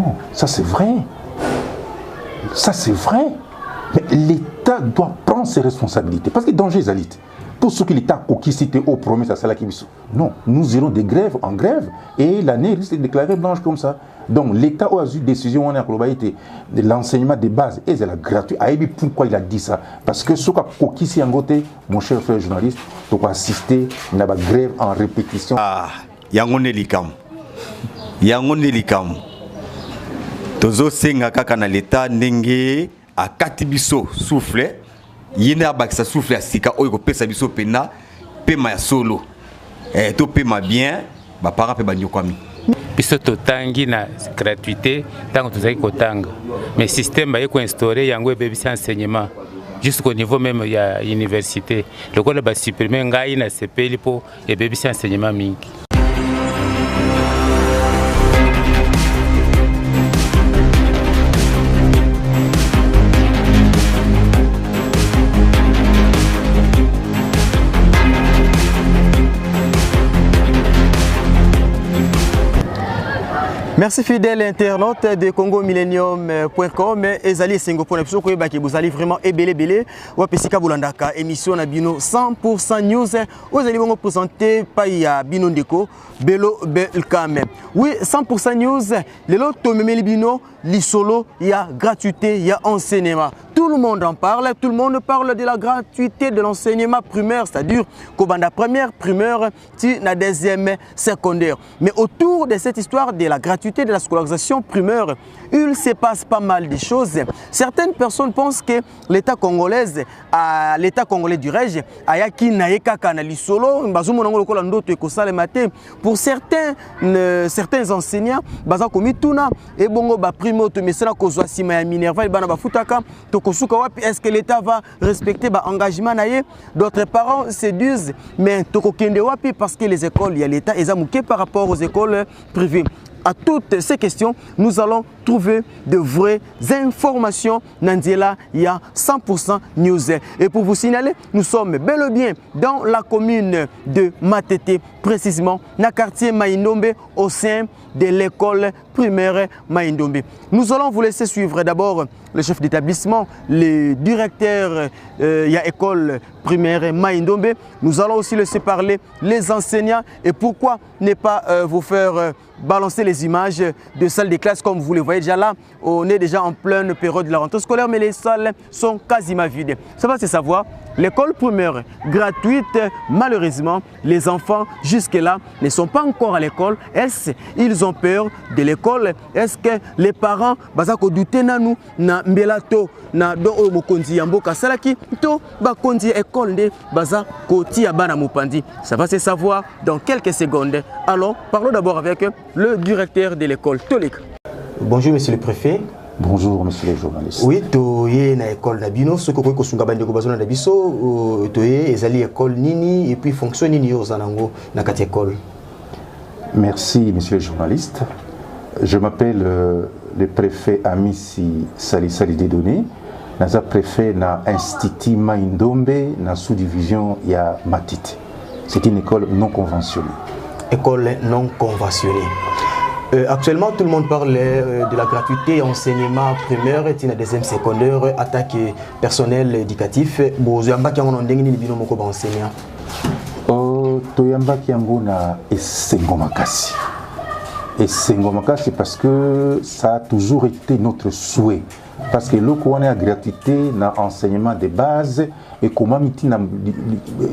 Non, ça c'est vrai. Ça c'est vrai. Mais l'État doit prendre ses responsabilités. Parce que danger est alite. Pour ceux qui l'État qui cité au premier, ça qui non, nous irons des grèves en grève et l'année risque de déclarer blanche comme ça. Donc l'État a eu une décision de l'enseignement de base et c'est la gratuit. Pourquoi il a dit ça? Parce que ce qui est en côté, mon cher frère journaliste, tu dois assister à la grève en répétition. Ah, yango nelikam. Yango nelikam. Tozo senga kaka na l'État ndenge a katibiso souffle. Yina bakisa souffle a sika oyo pesa biso pena pema ya solo. To pema bien, ba para pe banyokwami. Biso totangi na gratuité tango tozaki kotanga. Mais système ba yeko instauré yango ebebisi enseignement jusqu'au niveau même ya université. Lokola ba supprimer ngai na sepeli po ebebisi enseignement mingi. Merci fidèles internautes de congomillennium.com et Zali Singapore vous allez vraiment ébélé wapesika bulandaka émission na bino 100% news vous allez vous présenter par ya bino ndeko Belo Belkame. Oui, 100% news les lots tomemeli bino lisolo il y a gratuité, il y a enseignement. Tout le monde en parle, tout le monde parle de la gratuité de l'enseignement primaire, c'est-à-dire qu'au première primaire, tu la deuxième secondaire. Mais autour de cette histoire de la gratuité de la scolarisation primaire, il se passe pas mal de choses. Certaines personnes pensent que l'État congolais du Rège, ayaki naeka kanali solo, pour certains enseignants, baza komituna et bongo ba primo to mesena kozwa sima ya Minerva et bana bafutaka to kosuka wapi est-ce que l'État va respecter ba engagement naie? D'autres parents se disent mais to kokende wapi parce que les écoles il y a l'État ezamuke par rapport aux écoles privées. À toutes ces questions, nous allons trouver de vraies informations. Nandiela, il y a 100% news. Et pour vous signaler, nous sommes bel et bien dans la commune de Matete, précisément dans le quartier Maindombe, au sein de l'école primaire Maindombe. Nous allons vous laisser suivre d'abord le chef d'établissement, le directeur de l'école primaire Maindombe. Nous allons aussi laisser parler les enseignants et pourquoi ne pas vous faire balancer les images de salles de classe comme vous le voyez déjà là. On est déjà en pleine période de la rentrée scolaire mais les salles sont quasiment vides. Ça va se savoir. L'école primaire gratuite, malheureusement, les enfants jusque-là ne sont pas encore à l'école. Est-ce qu'ils ont peur de l'école? Est-ce que les parents bazako douter na nous na mbelato na do mokonzi yamboka salaki to ba konzi école de bazako tia bana mupandi? Ça va se savoir dans quelques secondes. Alors, parlons d'abord avec le directeur de l'école Tolik. Bonjour monsieur le préfet. Bonjour, monsieur le journaliste. Oui, tu es dans l'école Nabino, ce que vous avez dit, Nabiso, tu es dans l'école Nini et puis fonctionne Nini aux Anango dans cette école. Merci, monsieur le journaliste. Je m'appelle le préfet Amissi Sali Dédoné. Je suis préfet de l'Institut Maindombe, dans la sous-division ya Matite. C'est une école non conventionnée. École non conventionnée. Actuellement, tout le monde parle de la gratuité enseignement primaire et de deuxième secondaire, attaque personnel éducatif. Toyamba Kiangona et Sengomakasi. Et Sengomakasi parce que ça a toujours été notre souhait. Parce que l'on a la gratuité dans l'enseignement de base et comment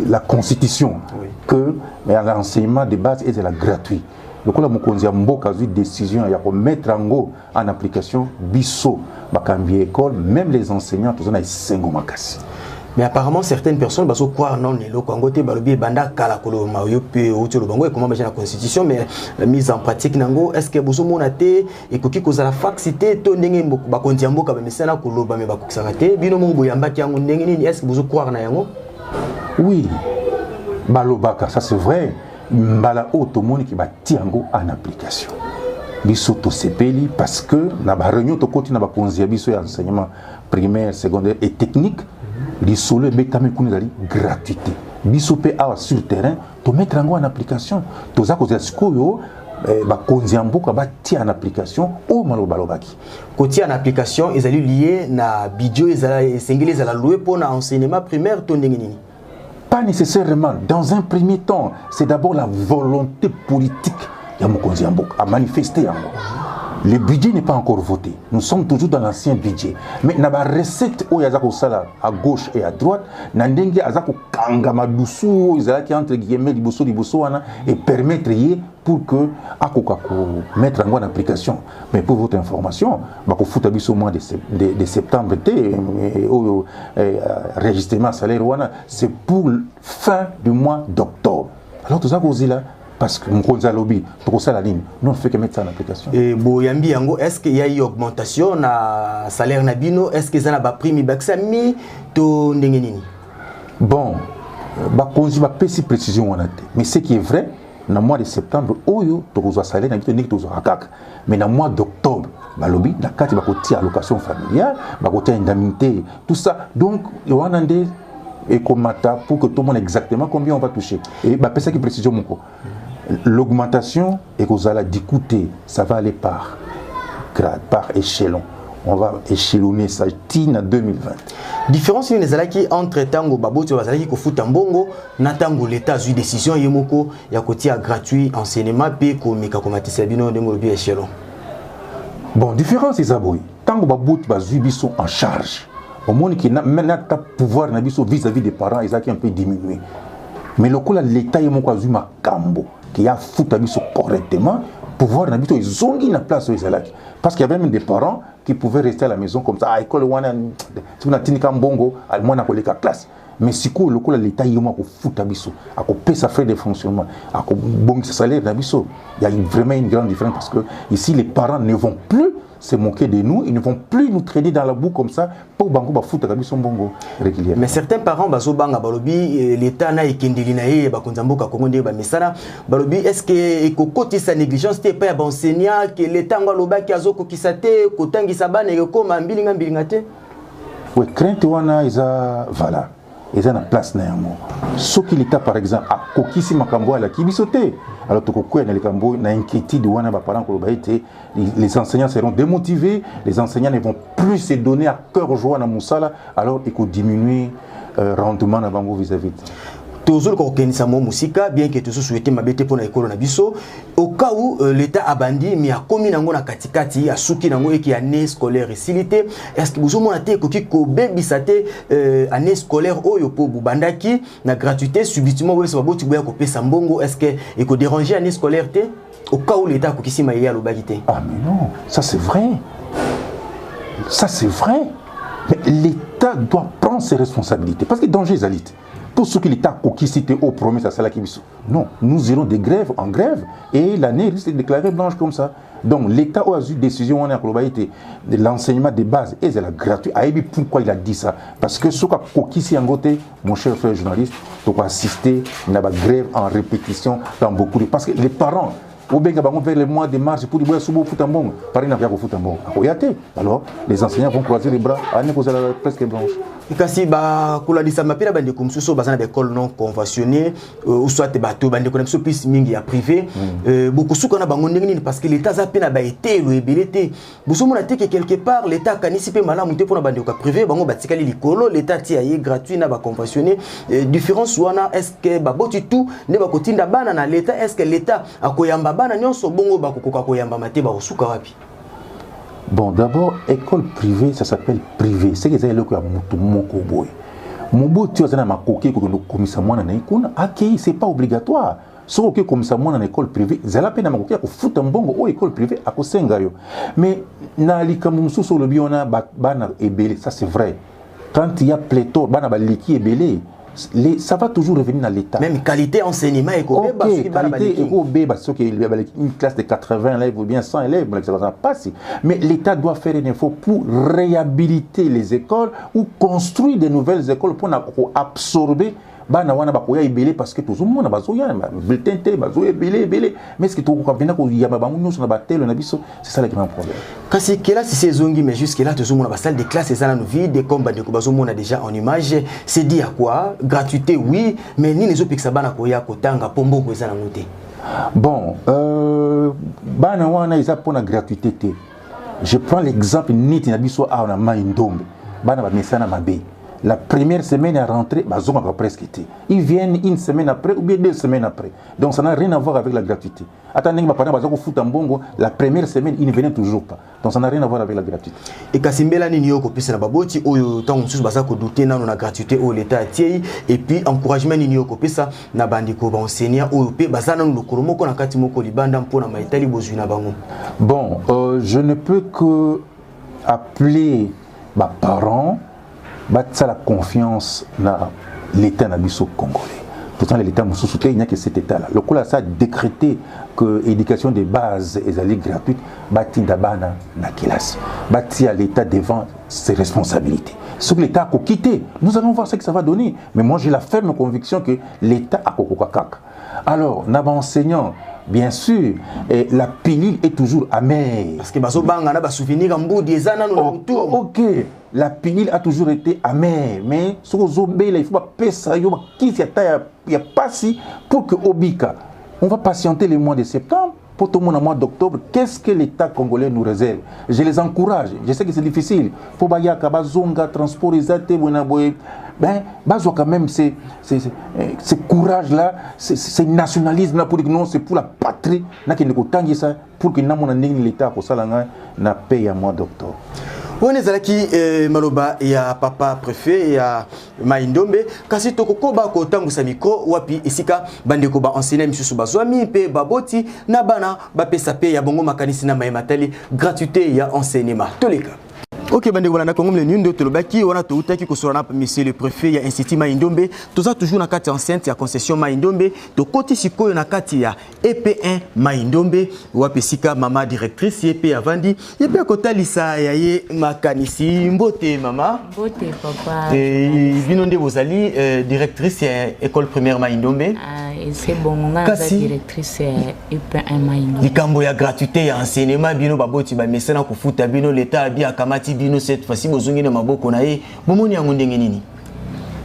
la constitution que l'enseignement de base est la gratuit. Donc là, nous avons une décision de mettre en application biso, école, même les enseignants, tous ont Sengomakasi. Mais apparemment, certaines personnes croient non, le Congoté, Balobi, Banda, Kalakolo, Mario, puis Outolobango, et comment la constitution, mais mise en pratique, est-ce que vous avez et que vous avez la fac cité, Tonenge, Bakontiambo, Kabemesana, Koloba, mais Bakuksarate, Binomo, Boyamba, Tiango, est-ce que vous croyez na yango? Oui, Balobaka, ça c'est vrai. Mbala auto monde qui va tiango en application. Biso to sepeli parce que na ba réunion to continue na ba konzia biso ya enseignement primaire, secondaire et technique, li solo betame kuni dali gratuité. Biso pe a sur terrain to mettre en application. To za ko za skoyo bakonzi ya mboka batia en application o maloba lobaki kotia en application ezali lié na budget ezala esengeli ezala loué pour na enseignement primaire to ndenge nini? Pas nécessairement. Dans un premier temps, c'est d'abord la volonté politique ya mokonzi ya mboka à manifester yango. Le budget n'est pas encore voté. Nous sommes toujours dans l'ancien budget. Mais na ba recette o yazako sala à gauche et à droite, na ndenge azako kangama dusu ezalaki entre guillemets liboso wana et permettre yé pour que akoka ko mettre en application. Mais pour votre information, bako futa biso au mois de septembre au enregistrement salaire wana, c'est pour fin du mois d'octobre. Alors tout ça cause là parce que Mkonza lobby pour ça la ligne non fait que mettre ça en application. Et boyambi yango est-ce qu'il y a eu augmentation na salaire na bino, est-ce que ça na ba prime baxami to ndenge nini? Bon ba konzi ba pesi précision wana te mais ce qui est vrai na mois de septembre oyo to kozwa salaire na bito ndenge to kozwa kaka mais na mois d'octobre ba lobby na kati ba kotia allocation familiale ba kotia indemnité tout ça donc wana nde et komata pour que tout le monde exactement combien on va toucher et bah ça qui précision mon co. L'augmentation et que ça d'écouter ça va aller par grade par échelon on va échelonner ça en 2020. Différence une ezalaki entre tango baboti bazalaki ko futa mbongo na tango l'état a eu décision yemoko ya kotia gratuit enseignement pe ko meka komatisa bino ndengolo bi échelon. Bon différence is aboy tango baboti bazui biso en charge au monde qui n'a maintenant pas pouvoir na biso vis-à-vis des parents ils a qui un peu diminué mais le coup là l'état yemoko azui makambo qui a foutu biso correctement pouvoir na biso ils ont na place où ils parce qu'il y avait même des parents qui pouvaient rester à la maison comme ça à école wana tu na tinika mbongo al mwana koleka classe mais si ko le coup là l'état yemoko foutu biso a ko payer sa frais de fonctionnement a ko bongisa salaire na biso il y a vraiment une grande différence parce que ici les parents ne vont plus se moquer de nous, ils ne vont plus nous traîner dans la boue comme ça pour bango ba foutre kabi son bongo régulièrement. Mais certains parents bazo banga balobi l'état na ekendeli na ye ba konzamboka kongo ndé ba misala balobi est-ce que ekokoti sa négligence te pas ba enseignant que l'état ngaloba ki azoko kisate kotangisa bana ekoma mbilinga te. Oui, crainte wana isa voilà. Ils ont la place na yango. Ce qui l'état par exemple a kokisi makambo ala kibisote. Alors tokokuya na likambo na inquiétude wana ba parents ko ba été les enseignants seront démotivés, les enseignants ne vont plus se donner à cœur joie na musala alors il faut diminuer rendement na bango vis-à-vis. Toujours qu'on kenisa mo musika bien que tous souhaiter mabete pour na école na biso au cas où l'état a bandi mais a commis nango na katikati a suki nango et qui année scolaire facilité est-ce que vous mona te ko ki ko bebisate année scolaire oyo po bubandaki na gratuité subitement we so boti boya ko pesa mbongo est-ce que et ko déranger année scolaire te au cas où l'état ko kisima ya lobagité? Ah mais non, ça c'est vrai. Ça c'est vrai. Mais l'état doit prendre ses responsabilités parce que danger zalite. Pour ceux qui l'État qui cité au promesse à cela qui non, nous irons des grèves en grève et l'année risque de déclarer blanche comme ça. Donc l'État a eu décision on a globalité de l'enseignement de base et c'est la gratuit. Pourquoi il a dit ça? Parce que ce qui s'y côté, mon cher frère journaliste, doit assister à la grève en répétition dans beaucoup de parce que les parents au vers le mois de mars pour dire soubo futambong pareil n'a pas de futambong alors les enseignants vont croiser les bras à presque blanche. Kasi ba kula disa mapira bande kumsuso bazana d'école non conventionnée ou soit bateau bande connexion plus mingi ya privé beaucoup sous qu'on a bango ndengini parce que l'état za pena ba été le ébélité boso mona te que quelque part l'état kanisi pe malamu te pour na bande ka privé bango batikali likolo l'état ti aye gratuit na ba conventionné différence wana est-ce que ba boti tout ne ba kotinda bana na l'état est-ce que l'état akoyamba bana nyonso bongo ba kokoka koyamba mate ba osuka wapi? Bon, d'abord, école privée, ça s'appelle privé. C'est que c'est le cas de Moko Boy. Mobo, tu as un coquet que nous commissions à l'école. Ok, c'est pas obligatoire. Sauf que comme ça, moi, en école privée, c'est la peine à m'occuper à foutre un bon ou école privée à Kosengayo. Mais, na li kamoumsou sur le biona, bana et belé, ça c'est vrai. Quand il y a pléthore, bana baliki et belé, ça va toujours revenir dans l'État. Même qualité enseignement et qualité parce qu'il y a une classe de 80 élèves ou bien 100 élèves, ça va passer. Mais l'État doit faire un effort pour réhabiliter les écoles ou construire de nouvelles écoles pour absorber. Bana wana bakoya ebele parce que tout le monde bazoya bulletin télé bazoya ebele mais ce que tout venir ko yamba bango nyonso na batelo na biso c'est ça le grand problème. Kasi kela si saisongi mais jusque là tout le monde ba salle de classe et ça na vide comme bande ko bazomona déjà en image c'est dit à quoi gratuité oui mais ni les opix bana koya kotanga pombo ko ça na noté. Bon, bana wana isa pour la gratuité. Je prends l'exemple niti na biso a na Maindombe. Bana ba mesana mabe. La première semaine à rentrer, bazonga va presque été. Ils viennent une semaine après ou bien 2 semaines après. Donc ça n'a rien à voir avec la gratuité. Attendez, ma parents bazoko foot en bongo, la première semaine ils ne venaient toujours pas. Donc ça n'a rien à voir avec la gratuité. Et Kasimbela ni yoko pesa na baboti oyo tango susu bazako douter na na gratuité au l'état tiei et puis encouragement ni yoko pesa na bandiko ba enseignant oyo pe bazana no kolomoko na kati moko libanda mpona maitali bozwi na bango. Bon, je ne peux que appeler mes parents ça la confiance dans l'État nabiso congolais. Pourtant l'État m'a soutenu, il n'y a que cet État-là. Le coup là, ça a décrété que l'éducation de base est gratuite. Bati d'abana na kilas. Bati à l'État devant ses responsabilités. Ce que l'État a quitté, nous allons voir ce que ça va donner. Mais moi j'ai la ferme conviction que l'État a kokokakak. Alors, n'a pas enseignant. Bien sûr, la pilule est toujours amère. Parce que bazobanga na ba souvenir en bout des années autour. Ok, la pilule a toujours été amère, mais ce que zobé là, il faut pas pesa yo qui y a pas si pour que obika. On va patienter les mois de septembre pour tout le monde en mois d'octobre. Qu'est-ce que l'État congolais nous réserve? Je les encourage. Je sais que c'est difficile. Pour baya kabazonga transport ezate bonaboye. Ben, quand même ce courage-là, ce nationalisme-là, pour dire que non, c'est pour la patrie, pour que l'État n'a paye à mois d'octobre. On est là maloba ya papa préfet ya Maindombe kasi tokoko ba ko tangusa micro wapi isika bandeko ba enseigner misusu bazwami pe baboti na bana ba pesa pe ya bongo makanisi na maimatali gratuité ya enseignement toleka. Ok, bande voilà Congo le nundo tolobaki wana to utaki ko sorana monsieur le préfet ya institut Maindombe toza toujours na kati enceinte ya concession Maindombe to koti sikoyo na kati ya EP1 Maindombe wapesika mama directrice EP avandi yepe kotalisa ya ye makanisi mbote mama mbote papa binonde bozali directrice ya école primaire Maindombe c'est bon nga directrice EP1 Maindombe likambo ya gratuité ya enseignement bino baboti ba mesena ko futa bino l'état bi akamati bino cette fois-ci bozongi na maboko na ye bomoni yango ndenge nini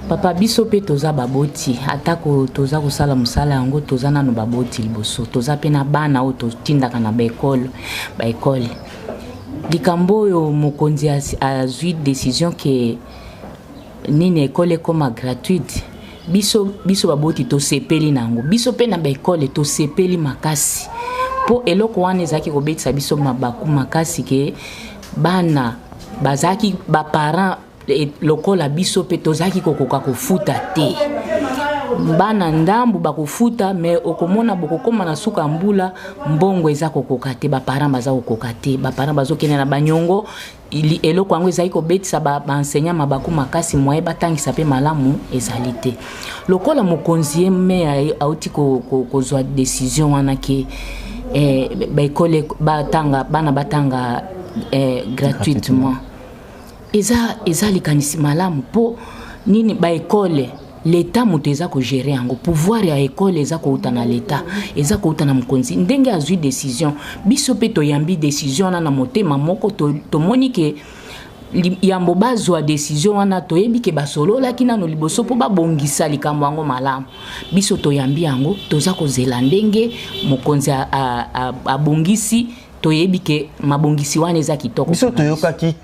papa biso pe toza baboti atako toza kosala musala yango toza nano baboti liboso toza pe na bana o totindaka na ba école likambo yo mokonzi azwi décision que nini école comme gratuite biso baboti to sepeli nango biso pe na ba école to sepeli makasi po eloko wana ezaki kobetisa biso mabaku makasi ke bana bazaki ba parents lokola biso pe tozaki kokoka kofuta te bana ndambu bakofuta mais okomona bokokoma na suka mbula mbongo eza kokoka te ba parents baza kokoka te ba parents bazokena na banyongo eloko yango ezali kobetisa ba enseignant mabaku makasi moye batangisa pe malamu ezali te lokola mokonzi me auti kozwa décision wana ke ba école bana batanga gratuitement eza likanisi malamu po nini ba école l'état moto eza ko gérer yango pouvoir ya école eza ko uta na l'état eza ko uta na mokonzi ndenge azwi décision biso pe to yambi décision na motema moko to moni ke yambo bazwa décision wana to yebi ke basolola kina no liboso po babongisa likambo yango malamu biso to yambi yango toza ko zela ndenge mokonzi abongisi toyebi ke mabongisi wana eza kitoko biso toyoka ki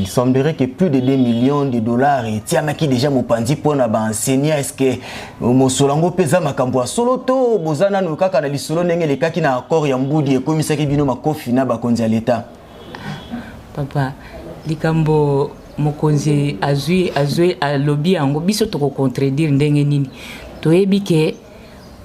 il semblerait que plus de 2 millions de dollars et tiamaki déjà mopanzi pona ba enseignant est-ce que mosolango pesa makambo solo to bozana no kaka na lisolo ndenge lekaki na accord ya mbudi ekomisaki bino makofi na bakonzi ya l'état papa likambo mokonzi azui alobi yango biso toko contredire ndenge nini toyebi ke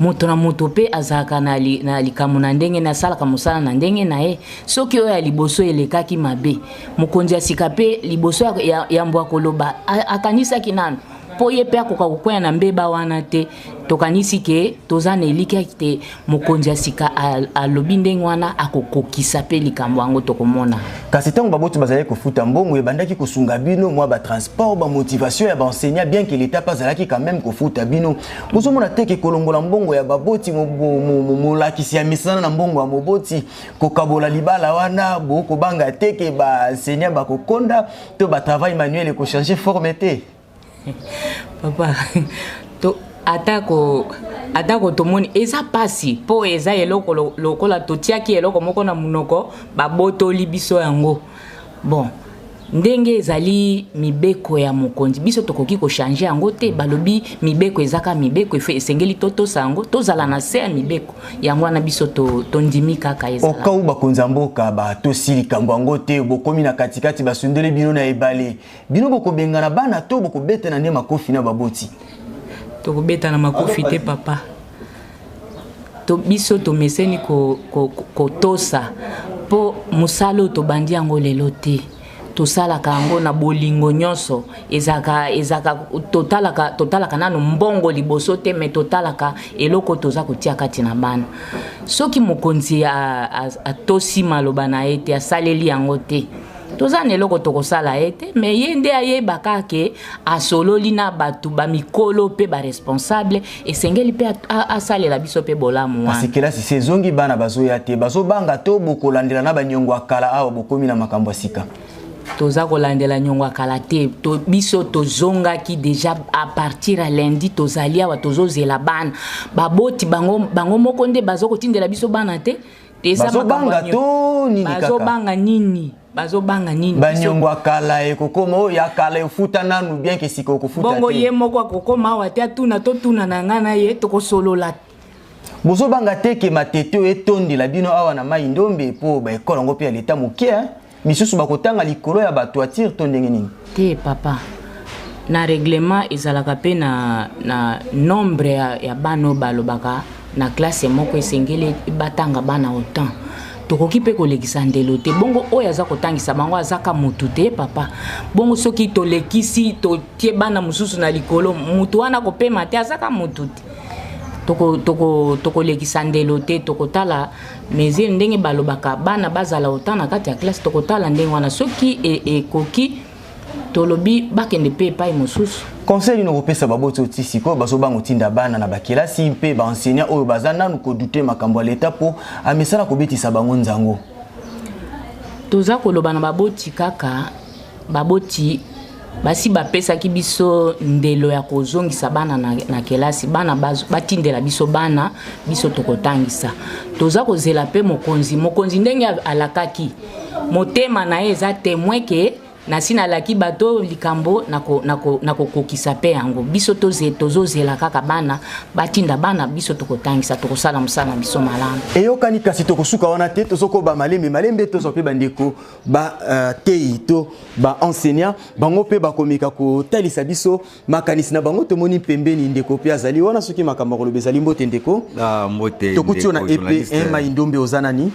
moto na moto pe azaka na likambo na ndenge na sala ka musala na ndenge na ye soki oyo ya liboso elekaki mabe mokonzi asika pe liboso ya mbwa koloba akanisaki nano po ye pe akoka kokwea na mbeba wana te tokanisi ke toza na eliki te mokonzi asika alobi ndenge wana akokokisa pe likambo yango tokomona kasi ntango baboti bazali kofuta mbongo ebandaki kosunga bino mwa batransport bamotivation ya baenseignant bien que l'état azalaki quand même kofuta bino bozomona te ke kolongola mbongo ya baboti molakisi ya misana na mbongo ya moboti kokabola libala wana bokobanga te ke baenseignant bakokonda to batravail manuel ekochanger forme te papa atako tomoni eza pasi po eza eloko lokola totiaki eloko moko na munoko babotoli biso yango bon ndenge ezali mibeko ya mokonzi biso tokoki ko changer yango te balobi mibeko ezaka mibeko esengeli totosa yango tozala na se ya mibeko yango na biso tondimi kaka ezala oka bakonzi mboka ba tosili kambo yango te bokomi na katikati basundele bino na ebale bino bokobengana bana to bokobeta na ne makofi na baboti tokobeta na makofi te papa to biso to meseni ko tosa po musalo to bandi yango lelo te tosalaka yango na bolingo nyonso ezaka totalaka nano mbongo liboso te me totalaka eloko toza kotia kati na bana soki mokonzi atosi maloba na ye te asaleli yango te toza na eloko tokosala ye te me ye nde ayebaka ke asololi na bato bamikolo mpe baresponsable esengeli mpe asalela biso mpe bolamu wana kelasi sezongi bana bazoya te bazobanga to bokolandela na baniongo akala awa bokomi na makambo ya sika toza kolandela nyongo akala te biso tozongaki déjà à partir à lundi tozali awa tozozela bana baboti bango moko nde bazokotindela biso bana te bazobanga to nini kaka bazobanga nini banyongo akala ekokoma oyo akala efuta nanu bien ke siko kofuta te bongo ye moko akokoma awa te atuna totuna na nga na ye tokosolola bozobanga te ke matete oyo etondela bino awa na mai ndombe po baekole yango mpe ya leta moke misusu bakotanga likolo ya batoiture to ndenge nini te papa na règlement ezalaka pe na nombre ya bana balobaka na classe moko esengeli batanga bana autant tokoki pe kolekisa ndelo te bongo oyo aza kotangisa bango azaka mutu te papa bongo soki tolekisi totie bana mususu na likolo mutu wana kopema te azaka mutu te tokolekisa ndelo te tokotala mesure ndenge balobaka bana bazala autant na kati ya classe tokotala ndenge wana soki ekoki tolobi bakende pe epai mosusu conseil ino kopesa baboti otisi ko bazobanga otinda bana na bakelasi mpe baenseignant oyo baza nanu kodute makambo ya leta po amesala kobetisa bango nzango toza koloba na baboti kaka baboti basi bapesaki biso ndelo ya kozongisa bana na kelasi bana batindela biso bana biso tokotangisa toza kozela pe mokonzi ndenge alakaki motema na ye eza témoin ke nasi nalaki bato likambo nakokokisa pe yango biso tozozela kaka bana batinda bana biso tokotangisa tokosala mosala biso malamu eyokani kasi tokosuka wana te tozokoba malembe tozo mpe bandeko tei to baenseignant bango mpe bakomika kotalisa biso makanisi na bango tomoni pembeni ndeko mpe azali wana soki makambo koloba ezali mbote ndeko tokuti na EP1 maindombe oza nani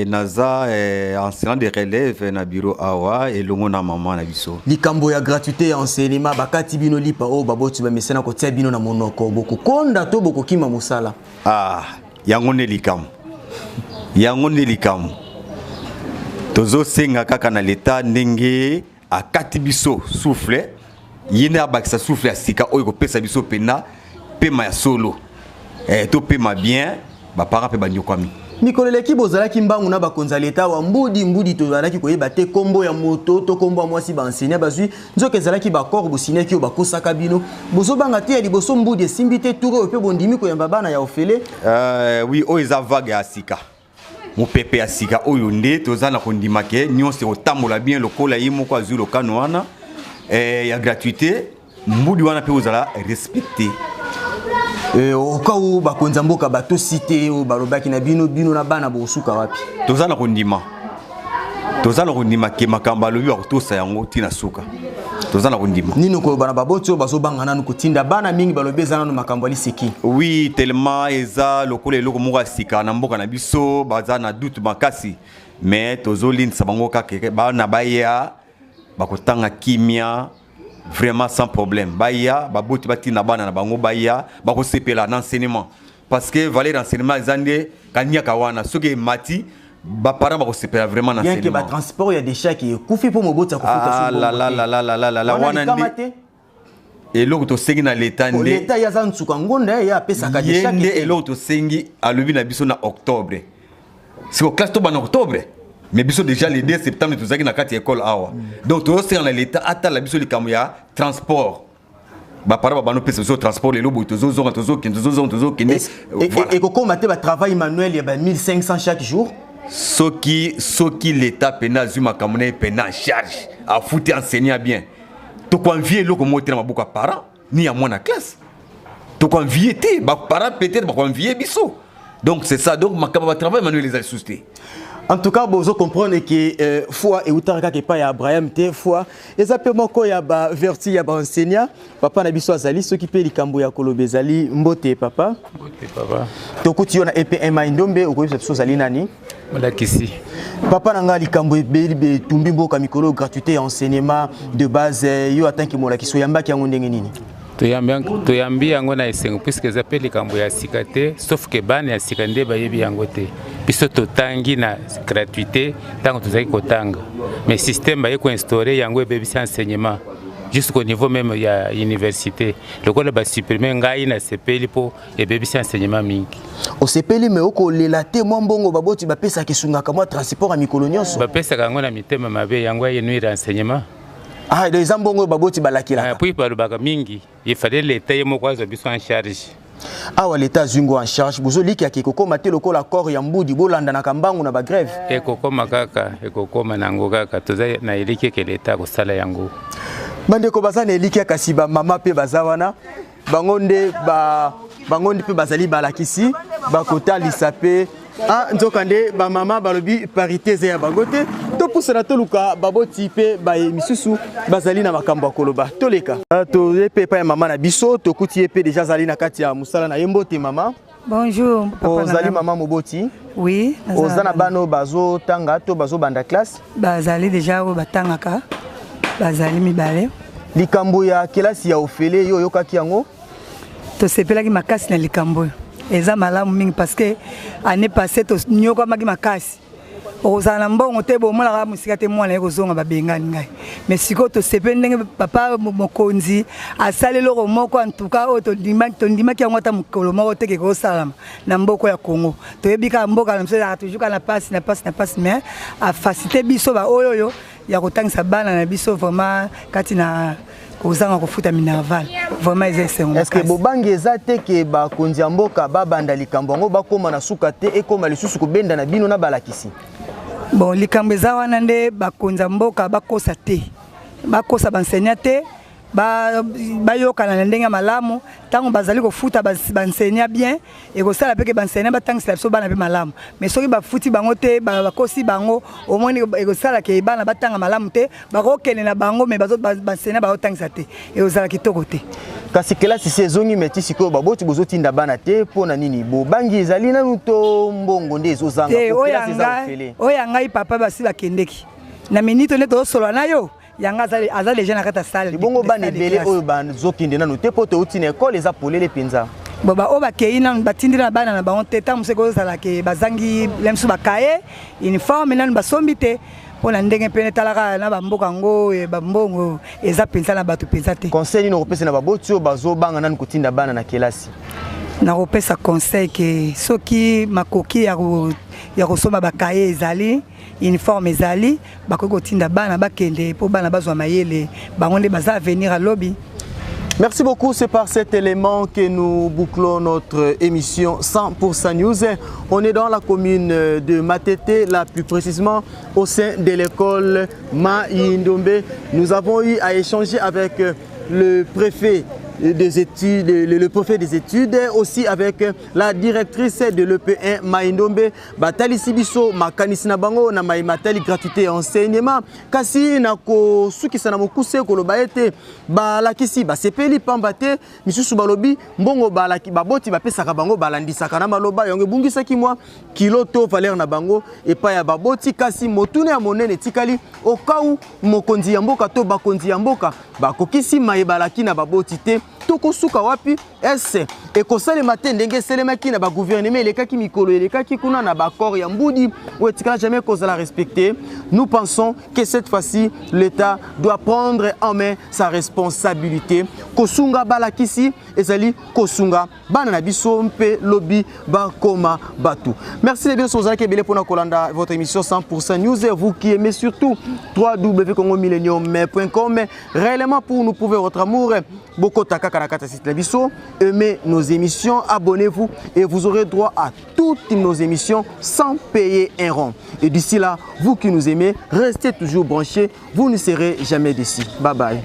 naza enseignant de relève na bureau awa na maman na biso likambo ya gratuité ya enseignement bakati bino lipa o baboti ba mesena ko tia bino na monoko boko konda to boko kima musala yango ne likamu tozo senga kaka na leta ndenge akati biso souffle yine abakisa souffle asika oyo ko pesa biso pena pema ya solo to pema bien ba para pe banyokwami mikoleleki bozalaki mbangu na bakonza leta wa mbudi tozalaki koyeba te kombo ya moto to kombo ya mwasi baenseignant bazwi nzoka ezalaki bakor bosineki oyo bakosaka bino bozobanga te ya liboso mbudi esimbi te turo oyo mpe bondimi koyamba bana ya ofele oui oyo eza vague ya sika mopepe ya sika oyo nde toza na kondima ke nyonso otambola bien lokola ye moko azwi lokano wana ya gratuité mbudi wana mpe ozala respecté okau bakonza mboka bato cité o balobaki na bino na bana bosuka wapi toza na kondima ke makambo alobi bakotosa yango tina suka toza na kondima nino ko bana baboti bazobanga nanu kotinda bana mingi balobi eza nanu makambo aliseki oui tellement eza lokola eloko moko asika na mboka na biso baza na doute makasi mais tozolindisa bango kaka bana baya bakotanga kimia vraiment sans problème baya baboti batina bana na bango baya bakosepela na enseignement parce que valer enseignement ezande kanyaka wana soki mati ba parents bakosepela vraiment na enseignement bien que ba transport ya des chèques kufi po moboti akufuta la wana ndi eloko to sengi na leta nde leta ya za ntsuka ngonda ya pesa ka des chèques eloko to sengi alobi na biso na octobre siko classe to ba na octobre mais biso déjà le 2 septembre tozaki na kati école awa donc to sera na l'état ata la biso likambo ya transport Parents ba no pesa so transport les lobo tozo et comment maté ba travail manuel il y a 1500 chaque jour. Ce qui l'état pénal zuma kamone pénal charge à foutre enseigner bien. To convier loko moté na beaucoup parents ni à moi na classe. To convier té ba parents peut-être ba convier biso. Donc c'est ça donc ma travail manuel les a susté. En tout cas, vous comprenez que fois et utaraka que pas ya Abraham te fois et appelle moko ya ba verti ya ba enseignant papa na biso azali ceux qui paye likambo ya kolobezali mbote papa to kuti ona EPM Maindombe okoyisa biso zali nani Malakisi papa nanga likambo be tumbi mboka mikolo gratuité enseignement de base yo atanki molakisi yamba ki yango ndenge nini toyambi yango na esengo puisque zapeli likambo ya sika te sauf que bana ya sika nde bayebi yango te biso totangi na gratuité ntango tozali kotanga mais système baye koinstaure yango ebebisi enseignement jusqu'au niveau même ya université lokola basupprime ngai na sepeli mpo ebebisi enseignement mingi osepeli me okolela te mwa mbongo baboti bapesaka esungaka mwa transport ya mikolo nyonso bapesaka yango na mitema mabe yango ayenuire enseignement. Ah, les ambongo baboti balakila. Puis balubaka mingi, il fallait l'état yemo kwa biso en charge. Ah wa l'état zungo en charge. Bozo liki ya kiko mate lokola corps ya mbudi bolanda na kambangu na ba grève. Ekoko makaka, ekoko manango kaka toza na eliki ke l'état ko sala yango. Bande ko bazana eliki ya kasiba mama pe bazawana. Bangonde pe bazali balakisi, bakota lisape. Ah nzokande ba mama balobi parité ze ya bagote. To poussera to luka baboti pe ba misusu bazali na makambo ya koloba toleka to epe pa ya mama na biso to kuti epe déjà zali na kati ya musala na yembote mama. Bonjour papa zali mama moboti. Oui ozana bano bazo tanga to bazo banda classe bazali déjà o batangaka bazali mibale likambo ya kelasi ya ofele yo yokaki yango to sepelaki makasi na likambo eza malamu mingi parce que année passée to nyoko maki makasi ozana mbongo te bomolaka musika te mwana ekozonga babengani ngai mais siko to sepeli ndenge papa mokonzi asali loko moko en tout cas to ndimaki yango ata mokolo moko te ke kosalama na mboko ya Congo toyebika mboka na msela toujours na passe mais a facilité biso ba oyoyo ya kotangisa bana na biso vraiment kati na kozanga kofuta Minerval vraiment est-ce que bobangi ezate ke ba konzi mboka babanda likambo ngo bakoma na suka te ekoma lisusu kobenda na bino na balakisi. Bon likambo eza wana nde bakonza mboka bakosa te bakosa bansenya te bayokana na ndenge malamu tango bazali kofuta bansenya bien ekosala peke bansenya batangisela biso bana pe malamu mais soki bafuti bango te bakosi bango omoni ekosala ke bana batanga malamu te bakokende na bango mais bansenya baotangisa te ekozala kitoko te kasi kelasi sezongi meti sikoyo baboti bozotinda bana te mpona nini bobangi ezali nanu to mbongo nde ezozanga oyo ngai papa basi bakendeki na minito nde tozosolola na yo yanga aza déjà na kata salle bongo bana ebele oyo bazokende nanu te po touti na ekole eza polele mpenza boba oyo bakei nanu batindeli na bana na bango te ntango mosu ekozalaka bazangi lemsu bakaye uniforme nanu basombi te mpona ndenge pene talaka na bamboka yango bambongo eza mpenza na bato mpenza te conseil nini okopesa na baboti oyo bazobanga nanu kotinda bana na kelasi nakopesa conseil ke soki makoki ya kosomba bakaye ezali uniforme ezali bakoki kotinda bana bakende mpo bana bazwa mayele bango nde baza avenir à lobby. Merci beaucoup, c'est par cet élément que nous bouclons notre émission 100% News. On est dans la commune de Matete, là plus précisément au sein de l'école Maindombe. Nous avons eu à échanger avec le préfet des études, le préfet des études, aussi avec la directrice de l'EP1 Maindombe, Batali Sibiso, Makanisi Nabango, na Matali gratuité enseignement, kasi nako suki sana mokuse kolobaete, balakisi basepeli pambate, misusu balobi, mbongo balaki baboti bapesaka bango balandisaka na maloba yonge bungisaki mwa kiloto valeur na bango epa ya baboti kasi motune ya monene tikali okau mokonzi ya mboka to bakonzi ya mboka bakokisi maye balaki na baboti te tokosuka wapi ese ekosalema te ndenge esalemaki na bagouvernement elekaki mikolo elekaki kuna na bakor ya mbudi oyo etikala jamais kozala respecté. Nous pensons que cette fois-ci l'État doit prendre en main sa responsabilité. Kosunga balakisi ezali kosunga bana na biso mpe lobby bakoma batu. Merci les bien sur Zaki Belé pour kolanda votre émission 100% News et vous qui aimez surtout www.congomillenium.com. Réellement pour nous prouver votre amour, beaucoup taka kanakata site la biso, aimez nos émissions, abonnez-vous et vous aurez droit à toutes nos émissions sans payer un rond. Et d'ici là, vous qui nous aimez, restez toujours branchés, vous ne serez jamais déçus. Bye bye.